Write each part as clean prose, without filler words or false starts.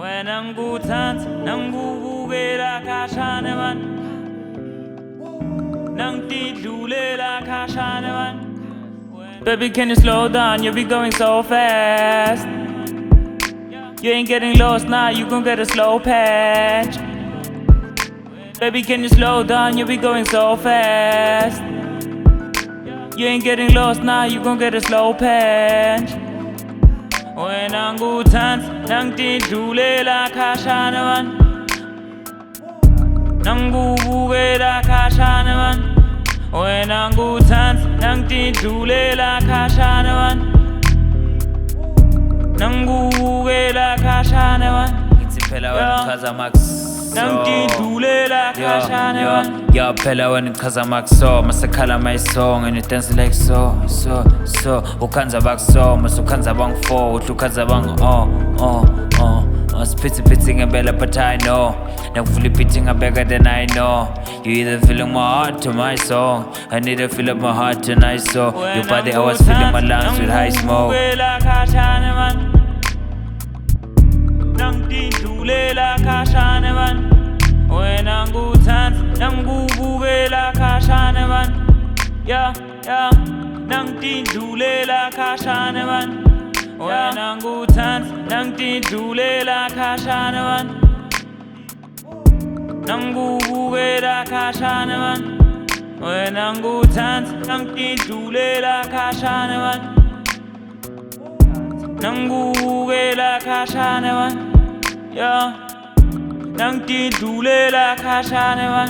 When nangu tant nangu bugera kashane man nang ti dule la kashane man. Baby, can you slow down? You be going so fast. You ain't getting lost now, you gon' get a slow patch. Baby, can you slow down? You be going so fast. You ain't getting lost now, you gon' get a slow patch. When nangu tant nang ti dule la kashane man nangu bugera kashane man. When nangu tant nang ti dule la kashane man nangu bugera kashane man. It's Pella when Kazamax. Nang ti dule la kashane man. Yo, Pella when Kazamax so masakala my song and it dance like so. Ukanza back so masukanza bang fo utukanza bang spitting a bella but I know. Now fully pitching a bigger than I know. You either feeling my heart to my song. I need to fill up my heart tonight so your body I was filling my lungs with high smoke. Nang ti dule la kashane man. When nangu tant nangu bugera kashane man. Yeah. Nang ti dule la kashane man. When nangu tant nang ti dule la kashane man. Nangu bugera kashane man. When nangu tant nang ti dule la kashane man. Nangu bugera kashane man. Yeah. Nang ti dule la kashane man.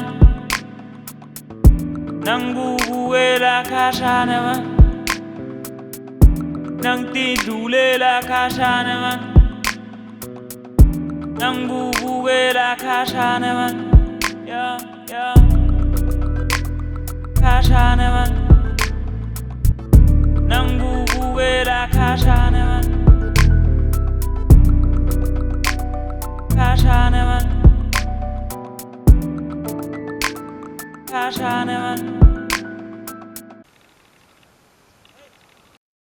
Nangu bugera kashane man. Nang ti dule la kashane man. Nangu bugera kashane man. Yeah. Kashane man. Nangu bugera kashane man. Kashane man.